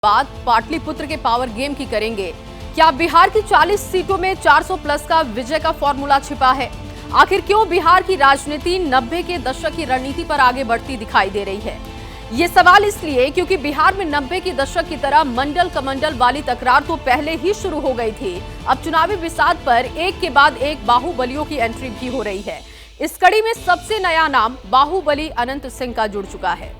बात पाटलिपुत्र के power game की करेंगे। क्या बिहार की 40 सीटों में 400 प्लस का विजय का फॉर्मूला छिपा है? आखिर क्यों बिहार की राजनीति 90 के दशक की रणनीति पर आगे बढ़ती दिखाई दे रही है? ये सवाल इसलिए क्योंकि बिहार में 90 के दशक की तरह मंडल कमंडल वाली तकरार तो पहले ही शुरू हो गई थी। अब चुनावी बिसात पर एक के बाद एक बाहुबलियों की एंट्री भी हो रही है। इस कड़ी में सबसे नया नाम बाहुबली अनंत सिंह का जुड़ चुका है।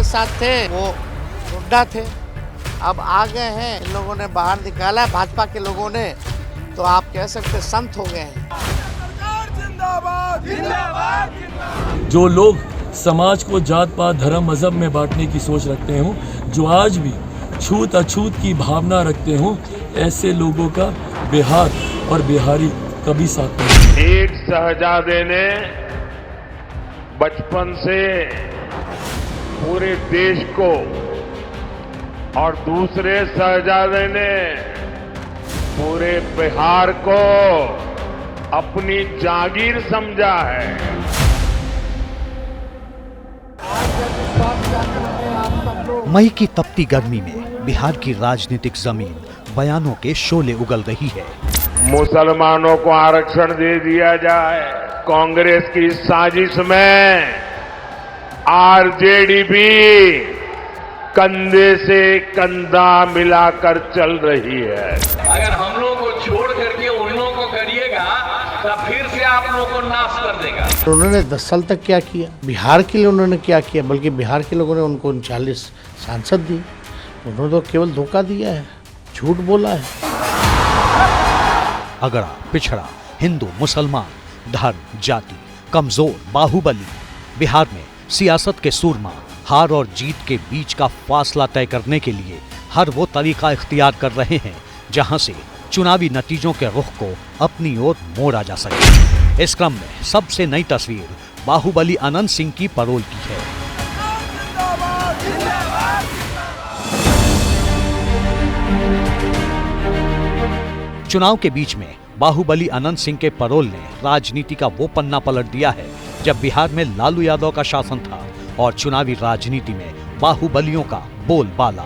साथ थे वो गुंडा थे, अब आ गए हैं, इन लोगों ने बाहर निकाला है भाजपा के लोगों ने, तो आप कह सकते संत हो गए हैं। जो लोग समाज को जात पात धर्म मजहब में बांटने की सोच रखते हो, जो आज भी छूत अछूत की भावना रखते हो, ऐसे लोगों का बिहार और बिहारी कभी साथ नहीं। एक शहजादे ने बचपन से पूरे देश को और दूसरे शहजादे ने पूरे बिहार को अपनी जागीर समझा है। मई की तपती गर्मी में बिहार की राजनीतिक जमीन बयानों के शोले उगल रही है। मुसलमानों को आरक्षण दे दिया जाए, कांग्रेस की साजिश में आरजेडी भी कंधे से कंधा मिलाकर चल रही है। अगर हम लोगों को छोड़ करके उन लोगों को करिएगा तो फिर से आप लोगों को नाश कर देगा। उन्होंने 10 साल तक क्या किया, बिहार के लिए उन्होंने क्या किया, बल्कि बिहार के लोगों ने उनको 39 सांसद दी। उन्होंने तो केवल धोखा दिया है, झूठ बोला है। अगड़ा पिछड़ा, हिंदू मुसलमान, धर्म जाति, कमजोर बाहुबली, बिहार में सियासत के सूरमा हार और जीत के बीच का फासला तय करने के लिए हर वो तरीका इख्तियार कर रहे हैं जहां से चुनावी नतीजों के रुख को अपनी ओर मोड़ा जा सके। इस क्रम में सबसे नई तस्वीर बाहुबली अनंत सिंह की परोल की है। चुनाव के बीच में बाहुबली अनंत सिंह के परोल ने राजनीति का वो पन्ना पलट दिया है जब बिहार में लालू यादव का शासन था और चुनावी राजनीति में बाहुबलियों का बोलबाला,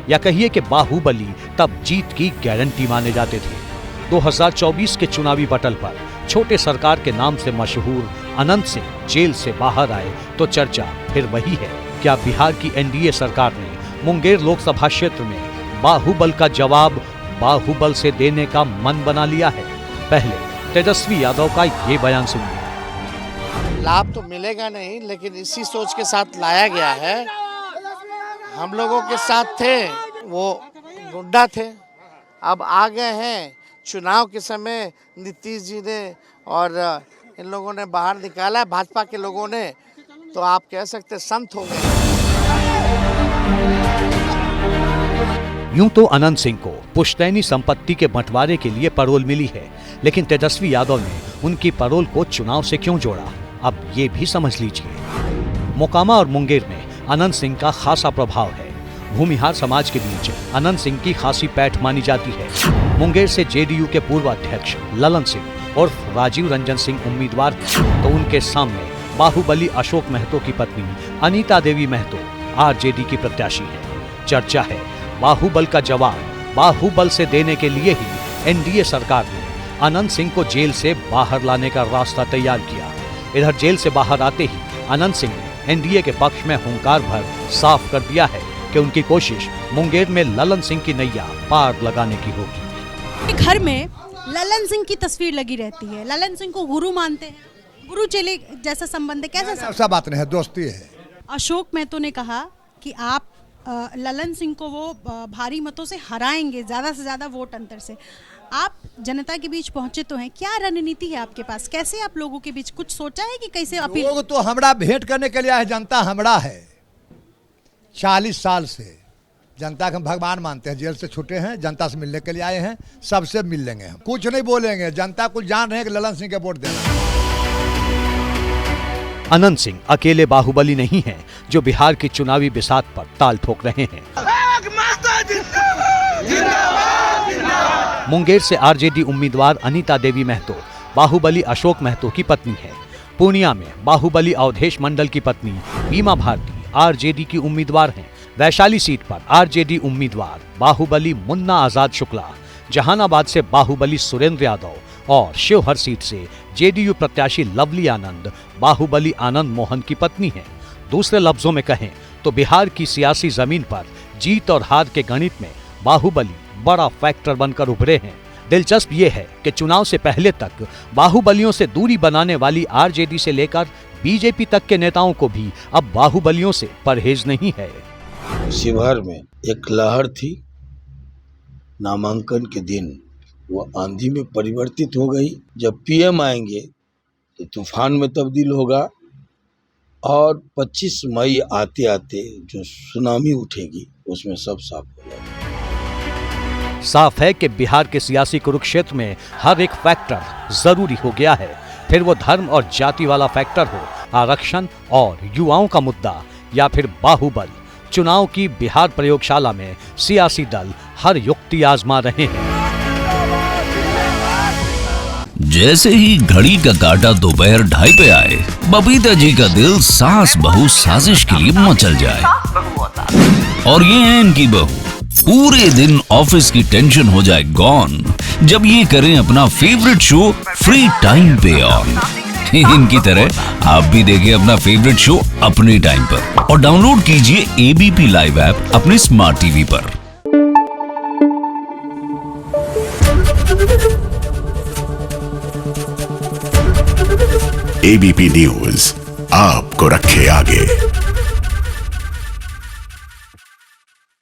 या कहिए कि बाहुबली तब जीत की गारंटी माने जाते थे। 2024 के चुनावी पटल पर छोटे सरकार के नाम से मशहूर अनंत सिंह जेल से बाहर आए तो चर्चा फिर वही है। क्या बिहार की एनडीए सरकार ने मुंगेर लोकसभा क्षेत्र में बाहुबल का जवाब बाहुबल से देने का मन बना लिया है? पहले तेजस्वी यादव का ये बयान सुनिए। लाभ तो मिलेगा नहीं, लेकिन इसी सोच के साथ लाया गया है। हम लोगों के साथ थे वो गुंडा थे, अब आ गए हैं, चुनाव के समय नीतीश जी ने और इन लोगों ने बाहर निकाला है भाजपा के लोगों ने, तो आप कह सकते संत हो गए। यूं तो अनंत सिंह को पुश्तैनी संपत्ति के बंटवारे के लिए परोल मिली है, लेकिन तेजस्वी यादव ने उनकी परोल को चुनाव से क्यों जोड़ा, अब ये भी समझ लीजिए। मोकामा और मुंगेर में अनंत सिंह का खासा प्रभाव है। भूमिहार समाज के बीच अनंत सिंह की खासी पैठ मानी जाती है। मुंगेर से जेडीयू के पूर्व अध्यक्ष ललन सिंह उर्फ राजीव रंजन सिंह उम्मीदवार थे, तो उनके सामने बाहुबली अशोक महतो की पत्नी अनीता देवी महतो आरजेडी की प्रत्याशी है। चर्चा है बाहुबल का जवाब बाहुबल से देने के लिए ही एनडीए सरकार ने अनंत सिंह को जेल से बाहर लाने का रास्ता तैयार किया। इधर जेल से बाहर आते ही अनंत सिंह ने एनडीए के पक्ष में हुंकार भर साफ कर दिया है कि उनकी कोशिश मुंगेर में ललन सिंह की नैया पार लगाने की होगी। घर में ललन सिंह की तस्वीर लगी रहती है, ललन सिंह को गुरु मानते हैं, गुरु चेले जैसा संबंध है, कैसा? ऐसा बात नहीं है, दोस्ती है। अशोक महतो ने कहा कि आप ललन सिंह को वो भारी मतों से हराएंगे, ज्यादा से ज्यादा वोट अंतर से। आप जनता के बीच पहुंचे तो हैं, क्या रणनीति है आपके पास, कैसे आप लोगों के बीच कुछ सोचा है कि कैसे अपील? लोग तो हमरा भेंट करने के लिए आए, जनता हमरा है। 40 साल से जनता को हम भगवान मानते हैं। जेल से छूटे हैं, जनता से मिलने के लिए आए हैं, सबसे मिल लेंगे हम, कुछ नहीं बोलेंगे। जनता कुछ जान रहे हैं कि ललन सिंह के वोट देना। अनंत सिंह अकेले बाहुबली नहीं हैं जो बिहार की चुनावी बिसात पर ताल ठोक रहे हैं। मुंगेर से आरजेडी उम्मीदवार अनीता देवी महतो बाहुबली अशोक महतो की पत्नी है। पूर्णिया में बाहुबली अवधेश मंडल की पत्नी बीमा भारती आरजेडी की उम्मीदवार हैं। वैशाली सीट पर आरजेडी उम्मीदवार बाहुबली मुन्ना आजाद शुक्ला, जहानाबाद से बाहुबली सुरेंद्र यादव और शिवहर सीट से जेडीयू प्रत्याशी लवली आनंद बाहुबली आनंद मोहन की पत्नी हैं। दूसरे लफ्जों में कहें तो बिहार की सियासी जमीन पर जीत और हार के गणित में बाहुबली बड़ा फैक्टर बनकर उभरे हैं। दिलचस्प ये है कि चुनाव से पहले तक बाहुबलियों से दूरी बनाने वाली आरजेडी से लेकर बीजेपी तक के नेताओं को भी अब बाहुबलियों से परहेज नहीं है। शिवहर में एक लहर थी, नामांकन के दिन वो आंधी में परिवर्तित हो गई। जब पीएम आएंगे तो तूफान में तब्दील होगा और 25 मई आते आते जो सुनामी उठेगी उसमें सब साफ हो जाएगा। साफ है कि बिहार के सियासी कुरुक्षेत्र में हर एक फैक्टर जरूरी हो गया है, फिर वो धर्म और जाति वाला फैक्टर हो, आरक्षण और युवाओं का मुद्दा या फिर बाहुबल। चुनाव की बिहार प्रयोगशाला में सियासी दल हर युक्ति आजमा रहे हैं। जैसे ही घड़ी का काटा दोपहर 2:30 पे आए, बबीता जी का दिल सास बहू साजिश के लिए मचल जाए। और ये है इनकी बहू, पूरे दिन ऑफिस की टेंशन हो जाए गॉन जब ये करें अपना फेवरेट शो फ्री टाइम पे ऑन। इनकी तरह आप भी देखें अपना फेवरेट शो अपने टाइम पर और डाउनलोड कीजिए एबीपी लाइव ऐप अपने स्मार्ट टीवी पर। एबीपी न्यूज आपको रखे आगे।